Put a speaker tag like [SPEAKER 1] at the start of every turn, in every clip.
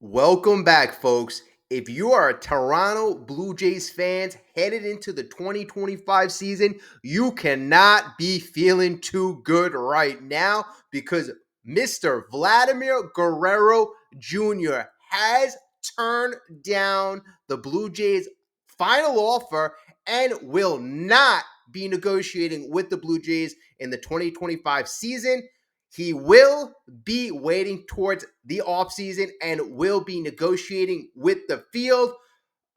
[SPEAKER 1] Welcome back, folks. If you are a Toronto Blue Jays fans headed into the 2025 season, you cannot be feeling too good right now because Mr. Vladimir Guerrero Jr. has turned down the Blue Jays' final offer and will not be negotiating with the Blue Jays in the 2025 season. He will be waiting towards the offseason and will be negotiating with the field.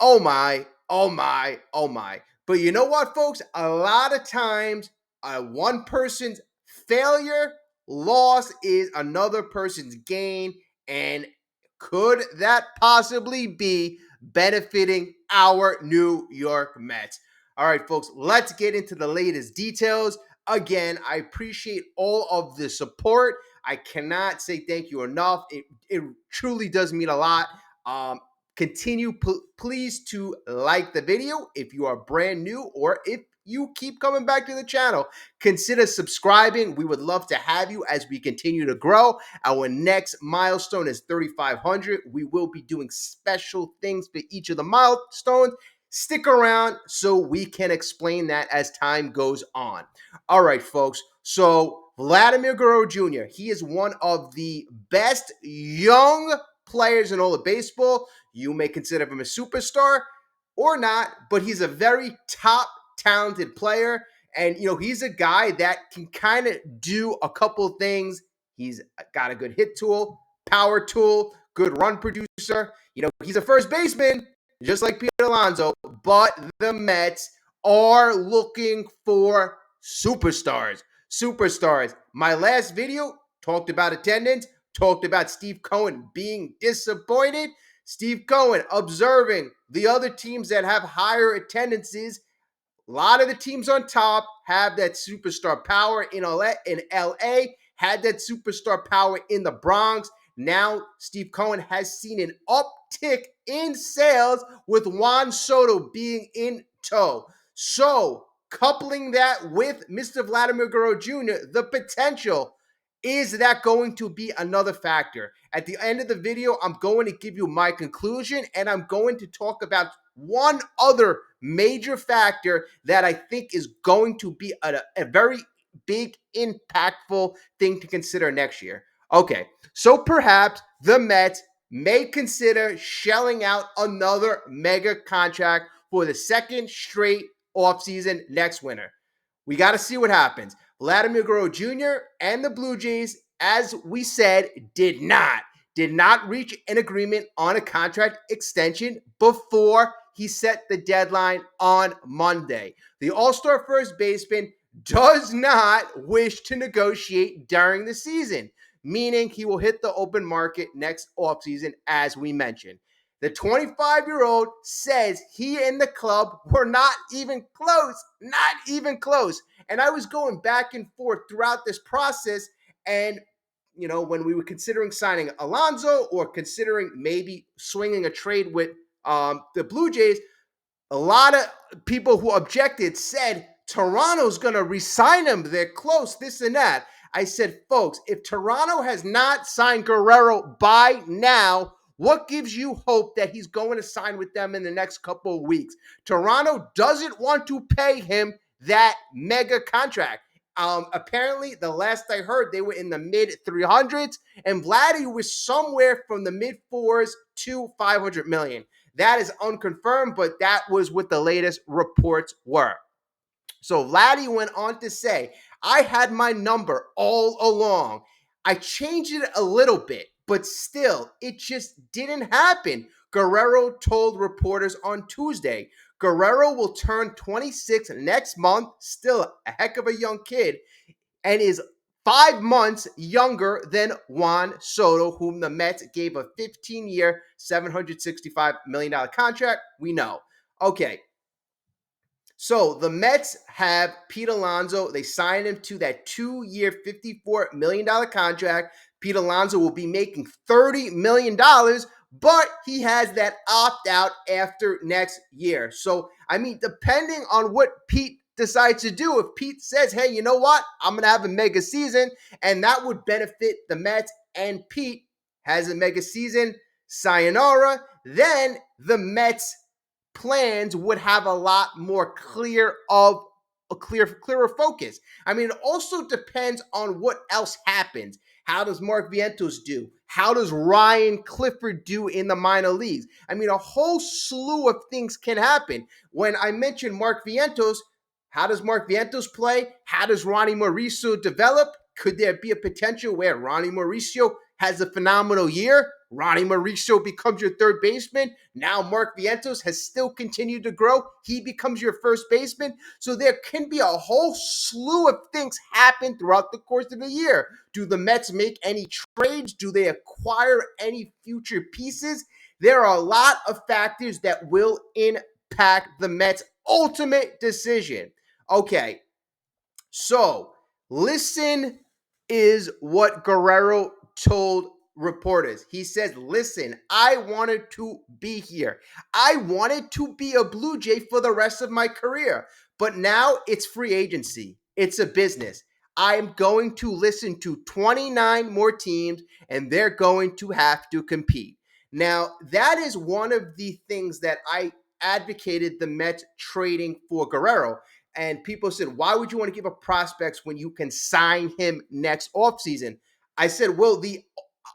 [SPEAKER 1] Oh my, oh my, oh my. But you know what, folks? A lot of times, one person's failure, loss is another person's gain. And could that possibly be benefiting our New York Mets? All right, folks, let's get into the latest details. Again, I appreciate all of the support. I cannot say thank you enough. It truly does mean a lot. Continue, please, to like the video if you are brand new, or if you keep coming back to the channel, consider subscribing. We would love to have you as we continue to grow. Our next milestone is 3,500. We will be doing special things for each of the milestones. Stick around so we can explain that as time goes on. All right, folks. So Vladimir Guerrero Jr., he is one of the best young players in all of baseball. You may consider him a superstar or not, but he's a very top talented player. And, he's a guy that can kind of do a couple things. He's got a good hit tool, power tool, good run producer. He's a first baseman, just like Pete Alonso, but the Mets are looking for superstars. Superstars. My last video talked about attendance, talked about Steve Cohen being disappointed. Steve Cohen observing the other teams that have higher attendances. A lot of the teams on top have that superstar power in LA, had that superstar power in the Bronx. Now, Steve Cohen has seen an uptick in sales with Juan Soto being in tow. So, coupling that with Mr. Vladimir Guerrero Jr., the potential, is that going to be another factor? At the end of the video, I'm going to give you my conclusion, and I'm going to talk about one other major factor that I think is going to be a very big, impactful thing to consider next year. Okay, so perhaps the Mets may consider shelling out another mega contract for the second straight offseason next winter. We got to see what happens. Vladimir Guerrero Jr. and the Blue Jays, as we said, did not reach an agreement on a contract extension before he set the deadline on Monday. The All-Star first baseman does not wish to negotiate during the season, meaning he will hit the open market next offseason, as we mentioned. The 25-year-old says he and the club were not even close. And I was going back and forth throughout this process, and when we were considering signing Alonso or considering maybe swinging a trade with the Blue Jays, a lot of people who objected said Toronto's going to re-sign him. They're close, this and that. I said, folks, if Toronto has not signed Guerrero by now, what gives you hope that he's going to sign with them in the next couple of weeks? Toronto doesn't want to pay him that mega contract. Apparently, the last I heard, they were in the mid 300s, and Vladdy was somewhere from the mid 4s to 500 million. That is unconfirmed, but that was what the latest reports were. So Vladdy went on to say, I had my number all along. I changed it a little bit, but still, it just didn't happen. Guerrero told reporters on Tuesday. Guerrero will turn 26 next month, still a heck of a young kid, and is 5 months younger than Juan Soto, whom the Mets gave a 15-year, $765 million contract. We know. Okay. So the Mets have Pete Alonso. They signed him to that 2-year, $54 million contract. Pete Alonso will be making $30 million, but he has that opt-out after next year. So, depending on what Pete decides to do, if Pete says, hey, you know what? I'm going to have a mega season, and that would benefit the Mets, and Pete has a mega season, sayonara, then the Mets plans would have a lot more clearer focus. I mean, it also depends on what else happens. How does Mark Vientos do? How does Ryan Clifford do in the minor leagues? I mean, a whole slew of things can happen. When I mentioned Mark Vientos, how does Mark Vientos play? How does Ronnie Mauricio develop? Could there be a potential where Ronnie Mauricio has a phenomenal year? Ronnie Mauricio becomes your third baseman. Now Mark Vientos has still continued to grow. He becomes your first baseman. So there can be a whole slew of things happen throughout the course of the year. Do the Mets make any trades? Do they acquire any future pieces? There are a lot of factors that will impact the Mets' ultimate decision. Okay, so listen is what Guerrero told reporters. He says, listen, I wanted to be here. I wanted to be a Blue Jay for the rest of my career. But now it's free agency. It's a business. I'm going to listen to 29 more teams, and they're going to have to compete. Now, that is one of the things that I advocated the Mets trading for Guerrero. And people said, why would you want to give up prospects when you can sign him next offseason? I said, well,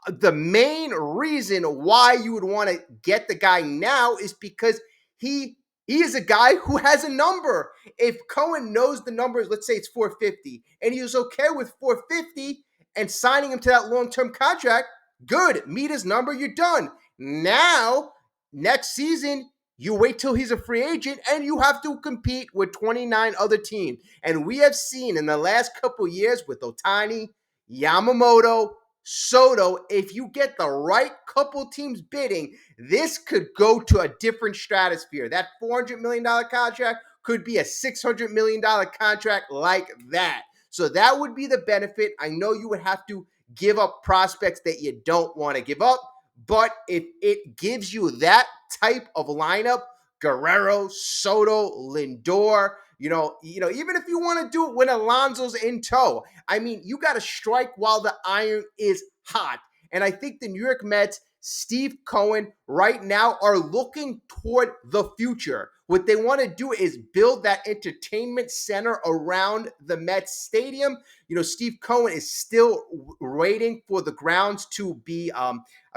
[SPEAKER 1] the main reason why you would want to get the guy now is because he is a guy who has a number. If Cohen knows the numbers, let's say it's 450, and he was okay with 450 and signing him to that long-term contract, good, meet his number, you're done. Now, next season, you wait till he's a free agent and you have to compete with 29 other teams. And we have seen in the last couple years with Ohtani, Yamamoto, Soto, if you get the right couple teams bidding, this could go to a different stratosphere. That $400 million contract could be a $600 million contract like that. So that would be the benefit. I know you would have to give up prospects that you don't want to give up, but if it gives you that type of lineup, Guerrero, Soto, Lindor, even if you want to do it when Alonso's in tow, I mean, you got to strike while the iron is hot. And I think the New York Mets, Steve Cohen, right now are looking toward the future. What they want to do is build that entertainment center around the Mets stadium. Steve Cohen is still waiting for the grounds to be, I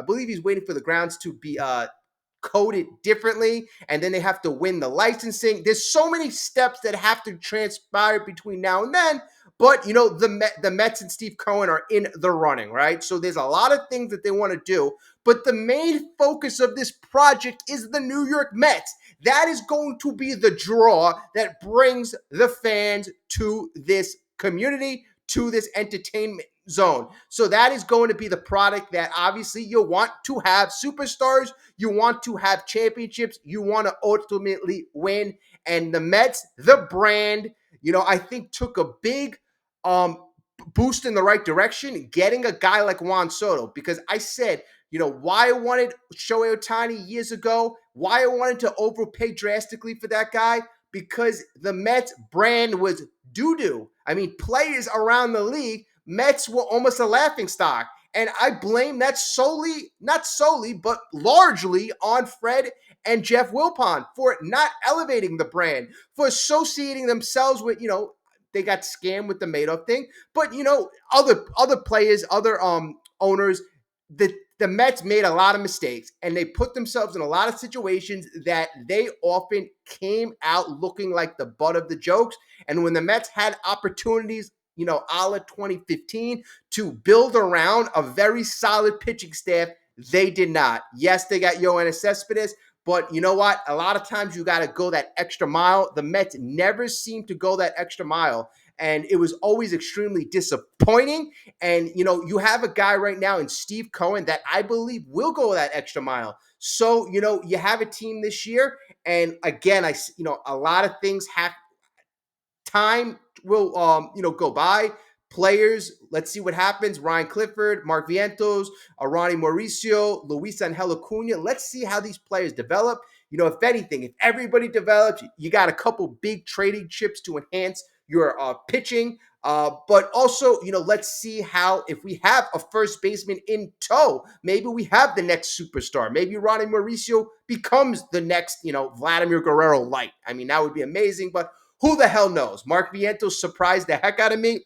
[SPEAKER 1] believe he's waiting for the grounds to be coded differently, and then they have to win the licensing. There's so many steps that have to transpire between now and then, but the Mets and Steve Cohen are in the running, right? So there's a lot of things that they want to do, but the main focus of this project is the New York Mets. That is going to be the draw that brings the fans to this community, to this entertainment zone. So that is going to be the product that obviously you want to have superstars, you want to have championships, you want to ultimately win. And the Mets, the brand, I think took a big boost in the right direction, getting a guy like Juan Soto, because I said, why I wanted Shohei Ohtani years ago, why I wanted to overpay drastically for that guy, because the Mets brand was doo-doo. I mean, players around the league, Mets were almost a laughingstock. And I blame that not solely, but largely on Fred and Jeff Wilpon for not elevating the brand, for associating themselves with, they got scammed with the Madoff thing. But, other players, other owners, the Mets made a lot of mistakes, and they put themselves in a lot of situations that they often came out looking like the butt of the jokes. And when the Mets had opportunities, a la 2015, to build around a very solid pitching staff, they did not. Yes, they got Yoenis Cespedes, but you know what? A lot of times you got to go that extra mile. The Mets never seemed to go that extra mile, and it was always extremely disappointing. And, you have a guy right now in Steve Cohen that I believe will go that extra mile. So, you have a team this year, and again, a lot of things have time will go by. Players, let's see what happens. Ryan Clifford, Mark Vientos, Ronnie Mauricio, Luis Angel Acuna. Let's see how these players develop. If anything, if everybody develops, you got a couple big trading chips to enhance your pitching. But also, let's see how, if we have a first baseman in tow, maybe we have the next superstar. Maybe Ronnie Mauricio becomes the next, Vladimir Guerrero light. I mean, that would be amazing, but who the hell knows? Mark Vientos surprised the heck out of me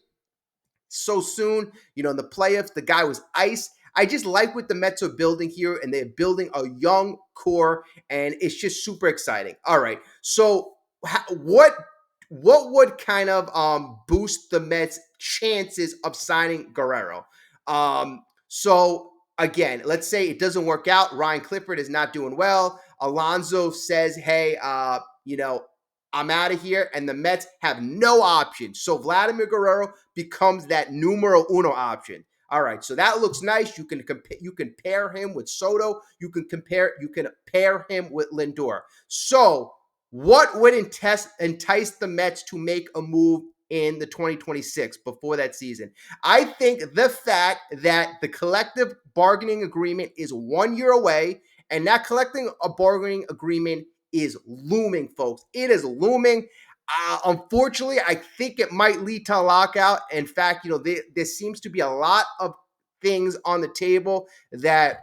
[SPEAKER 1] so soon. In the playoffs, the guy was ice. I just like what the Mets are building here, and they're building a young core, and it's just super exciting. All right, so what would kind of boost the Mets' chances of signing Guerrero? So again, let's say it doesn't work out. Ryan Clifford is not doing well. Alonso says, "Hey, I'm out of here," and the Mets have no option. So Vladimir Guerrero becomes that numero uno option. All right, so that looks nice. You can pair him with Soto. You can pair him with Lindor. So what would entice the Mets to make a move in the 2026 before that season? I think the fact that the collective bargaining agreement is 1 year away, and that collective bargaining agreement is looming, folks. It is looming. Unfortunately, I think it might lead to a lockout. In fact, there seems to be a lot of things on the table that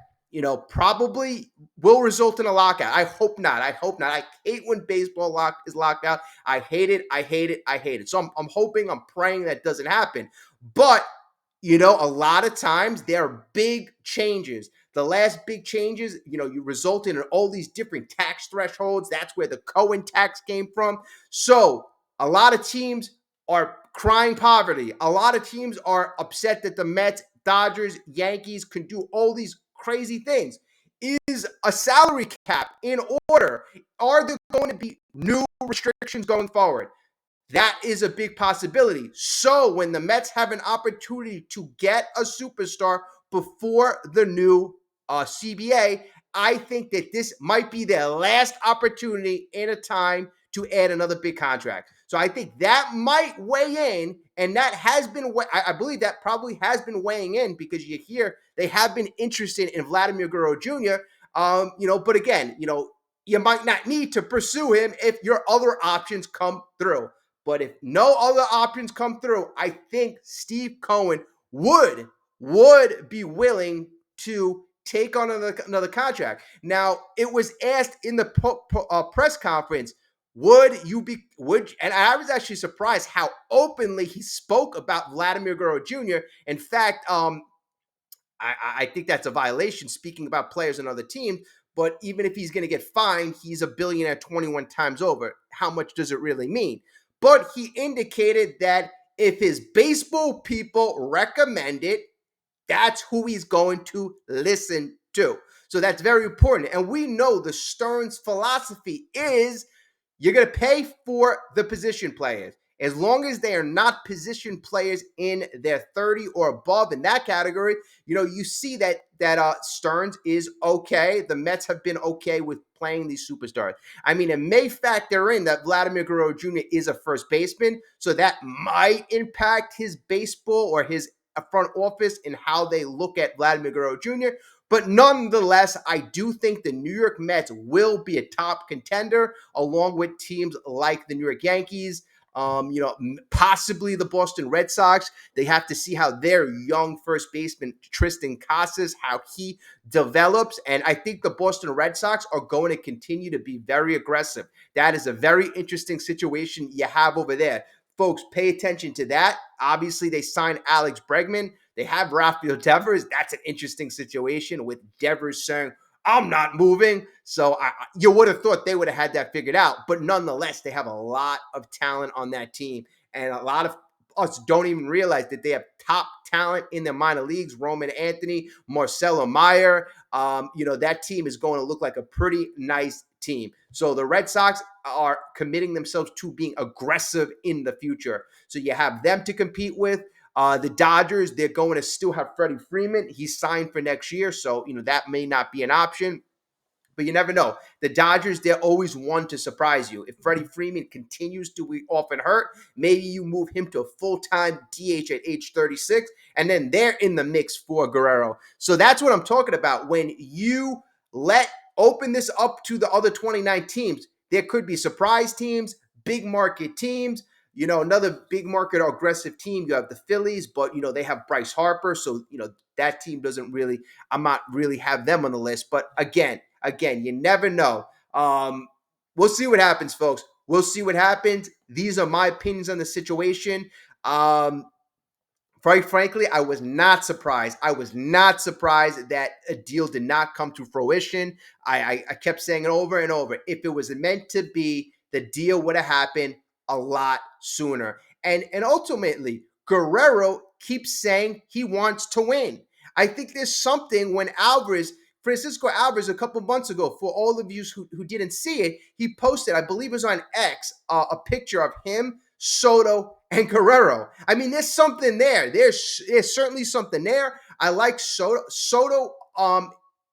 [SPEAKER 1] probably will result in a lockout. I hope not. I hate when baseball is locked out. I hate it. I hate it. I hate it. So I'm hoping, I'm praying that doesn't happen. But a lot of times there are big changes. The last big changes, you result in all these different tax thresholds. That's where the Cohen tax came from. So a lot of teams are crying poverty. A lot of teams are upset that the Mets, Dodgers, Yankees can do all these crazy things. Is a salary cap in order? Are there going to be new restrictions going forward? That is a big possibility. So when the Mets have an opportunity to get a superstar before the new CBA, I think that this might be their last opportunity in a time to add another big contract. So I think that might weigh in, and that has been, I believe that probably has been weighing in, because you hear they have been interested in Vladimir Guerrero Jr. But again, you might not need to pursue him if your other options come through. But if no other options come through, I think Steve Cohen would be willing to take on another contract. Now, it was asked in the press conference, and I was actually surprised how openly he spoke about Vladimir Guerrero Jr. In fact, I think that's a violation, speaking about players and other teams. But even if he's going to get fined, he's a billionaire 21 times over. How much does it really mean? But he indicated that if his baseball people recommend it, that's who he's going to listen to. So that's very important. And we know the Stearns philosophy is you're going to pay for the position players. As long as they are not position players in their 30 or above in that category, you see that Stearns is okay. The Mets have been okay with playing these superstars. I mean, it may factor in that Vladimir Guerrero Jr. is a first baseman, so that might impact his baseball or his front office in how they look at Vladimir Guerrero Jr. But nonetheless, I do think the New York Mets will be a top contender, along with teams like the New York Yankees, possibly the Boston Red Sox. They have to see how their young first baseman, Tristan Casas, how he develops. And I think the Boston Red Sox are going to continue to be very aggressive. That is a very interesting situation you have over there. Folks, pay attention to that. Obviously, they signed Alex Bregman. They have Rafael Devers. That's an interesting situation, with Devers saying, I'm not moving. So you would have thought they would have had that figured out. But nonetheless, they have a lot of talent on that team. And a lot of us don't even realize that they have top talent in their minor leagues. Roman Anthony, Marcelo Meyer. That team is going to look like a pretty nice team. So the Red Sox are committing themselves to being aggressive in the future. So you have them to compete with. The Dodgers, they're going to still have Freddie Freeman. He's signed for next year, so that may not be an option. But you never know. The Dodgers, they're always one to surprise you. If Freddie Freeman continues to be often hurt, maybe you move him to a full-time DH at age 36, and then they're in the mix for Guerrero. So that's what I'm talking about. When you open this up to the other 29 teams, there could be surprise teams, big market teams. Another big market aggressive team, you have the Phillies, but they have Bryce Harper, so that team doesn't really, I'm not really have them on the list. But again, you never know. We'll see what happens, folks. We'll see what happens. These are my opinions on the situation. Quite frankly, I was not surprised. I was not surprised that a deal did not come to fruition. I kept saying it over and over. If it was meant to be, the deal would have happened a lot sooner. And ultimately, Guerrero keeps saying he wants to win. I think there's something when Francisco Alvarez, a couple months ago, for all of you who didn't see it, he posted, I believe it was on X, a picture of him, Soto, and Guerrero. I mean, there's something there. There's certainly something there. I like Soto.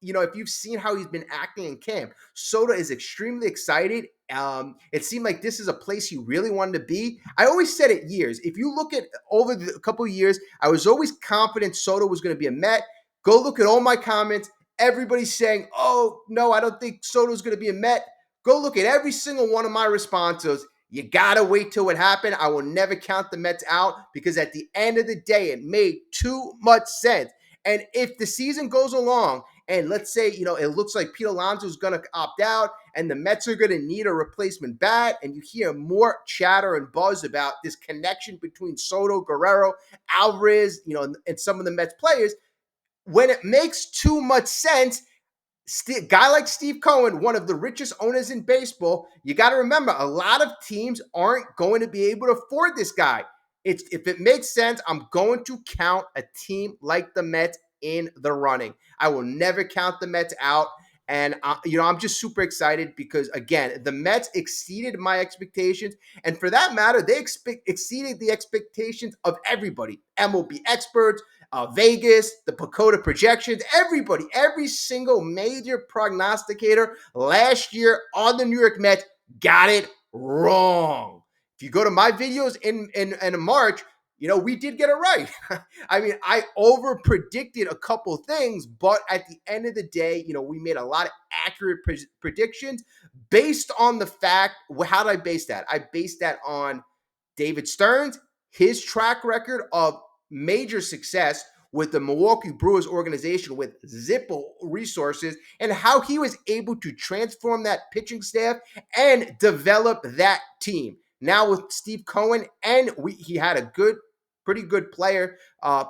[SPEAKER 1] If you've seen how he's been acting in camp, Soto is extremely excited. It seemed like this is a place he really wanted to be. I always said it years. If you look at over a couple of years, I was always confident Soto was going to be a Met. Go look at all my comments. Everybody's saying, oh, no, I don't think Soto's going to be a Met. Go look at every single one of my responses. You got to wait till it happened. I will never count the Mets out because at the end of the day, it made too much sense. And if the season goes along and let's say, it looks like Pete Alonso is going to opt out and the Mets are going to need a replacement bat and you hear more chatter and buzz about this connection between Soto, Guerrero, Alvarez, and some of the Mets players, when it makes too much sense, guy like Steve Cohen, one of the richest owners in baseball, you got to remember a lot of teams aren't going to be able to afford this guy. If it makes sense, I'm going to count a team like the Mets in the running. I will never count the Mets out. And, I'm just super excited because, again, the Mets exceeded my expectations. And for that matter, they exceeded the expectations of everybody, MLB experts, Vegas, the Pacoda projections, everybody, every single major prognosticator last year on the New York Mets got it wrong. If you go to my videos in March, we did get it right. I mean, I over predicted a couple things, but at the end of the day, we made a lot of accurate predictions based on the fact. How did I base that? I based that on David Stearns, his track record of major success with the Milwaukee Brewers organization with Zippo resources and how he was able to transform that pitching staff and develop that team. Now with Steve Cohen, and he had a pretty good player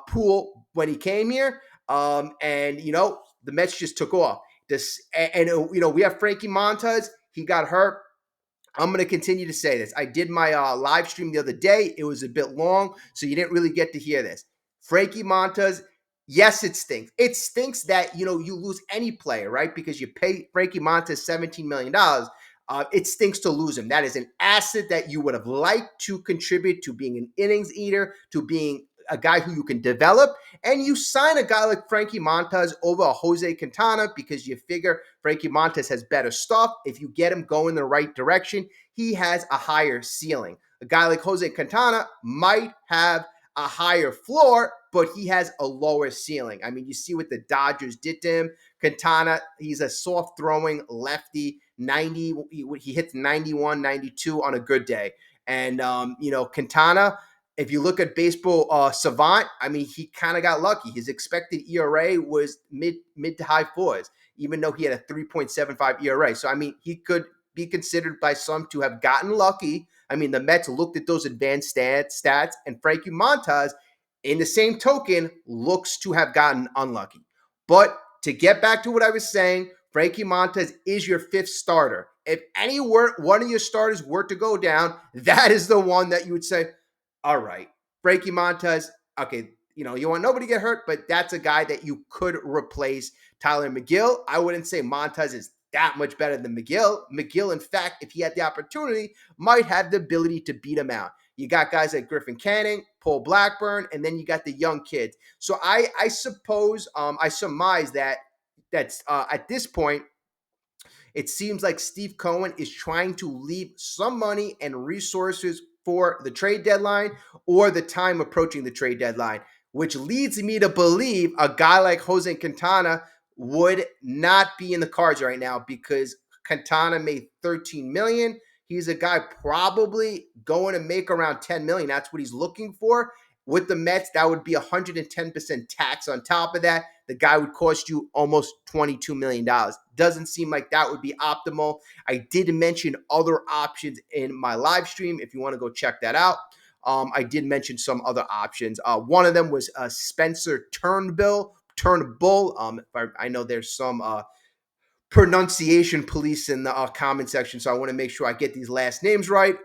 [SPEAKER 1] pool when he came here. The Mets just took off. We have Frankie Montas. He got hurt. I'm going to continue to say this. I did my live stream the other day. It was a bit long, so you didn't really get to hear this. Frankie Montas, yes, it stinks. It stinks that, you lose any player, right? Because you pay Frankie Montas $17 million. It stinks to lose him. That is an asset that you would have liked to contribute to being an innings eater, to being a guy who you can develop, and you sign a guy like Frankie Montas over a Jose Quintana because you figure Frankie Montas has better stuff. If you get him going the right direction, he has a higher ceiling. A guy like Jose Quintana might have a higher floor, but he has a lower ceiling. I mean, you see what the Dodgers did to him. Quintana, he's a soft throwing lefty, 90, he hits 91, 92 on a good day. And, Quintana, if you look at Baseball Savant, I mean, he kind of got lucky. His expected ERA was mid to high fours, even though he had a 3.75 ERA. So, I mean, he could be considered by some to have gotten lucky. I mean, the Mets looked at those advanced stats, and Frankie Montas, in the same token, looks to have gotten unlucky. But to get back to what I was saying, Frankie Montas is your fifth starter. If one of your starters were to go down, that is the one that you would say, all right, Frankie Montas, okay, you want nobody to get hurt, but that's a guy that you could replace Tyler McGill. I wouldn't say Montas is that much better than McGill. McGill, in fact, if he had the opportunity, might have the ability to beat him out. You got guys like Griffin Canning, Paul Blackburn, and then you got the young kids. So I suppose I surmise that's at this point, it seems like Steve Cohen is trying to leave some money and resources for the trade deadline or the time approaching the trade deadline, which leads me to believe a guy like Jose Quintana would not be in the cards right now because Quintana made $13 million. He's a guy probably going to make around 10 million. That's what he's looking for. With the Mets, that would be 110% tax on top of that. The guy would cost you almost $22 million. Doesn't seem like that would be optimal. I did mention other options in my live stream if you want to go check that out. I did mention some other options. One of them was Spencer Turnbull. I know there's some pronunciation police in the comment section, so I want to make sure I get these last names right.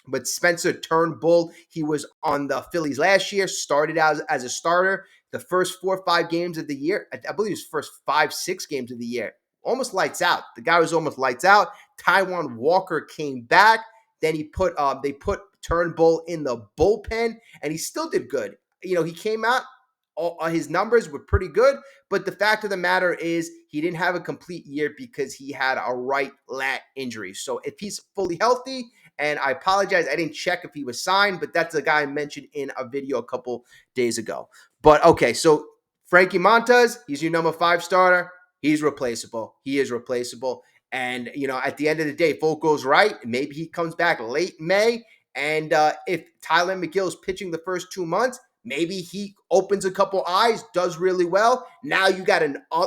[SPEAKER 1] But Spencer Turnbull, he was on the Phillies last year, started out as a starter. The first 4 or 5 games of the year, I believe his first 5, 6 games of the year, almost lights out. The guy was almost lights out. Taiwan Walker came back. Then they put Turnbull in the bullpen, and he still did good. He came out. His numbers were pretty good, but the fact of the matter is he didn't have a complete year because he had a right lat injury. So if he's fully healthy, and I apologize, I didn't check if he was signed, but that's a guy I mentioned in a video a couple days ago. But okay, so Frankie Montas, he's your number 5 starter. He's replaceable. He is replaceable. And, at the end of the day, if all goes right, maybe he comes back late May. And if Tyler McGill's pitching the first 2 months, maybe he opens a couple eyes, does really well. Now you got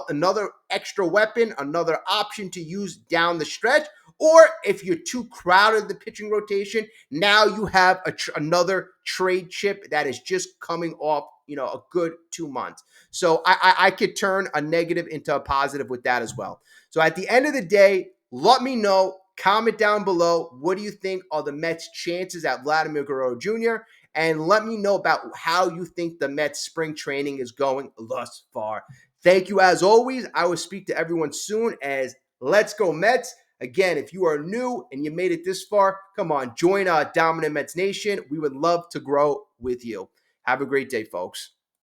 [SPEAKER 1] another extra weapon, another option to use down the stretch. Or if you're too crowded in the pitching rotation, now you have another trade chip that is just coming off, a good 2 months. So I could turn a negative into a positive with that as well. So at the end of the day, let me know. Comment down below. What do you think are the Mets' chances at Vladimir Guerrero Jr.? And let me know about how you think the Mets spring training is going thus far. Thank you as always. I will speak to everyone soon as let's go Mets. Again, if you are new and you made it this far, come on, join Dominant Mets Nation. We would love to grow with you. Have a great day, folks.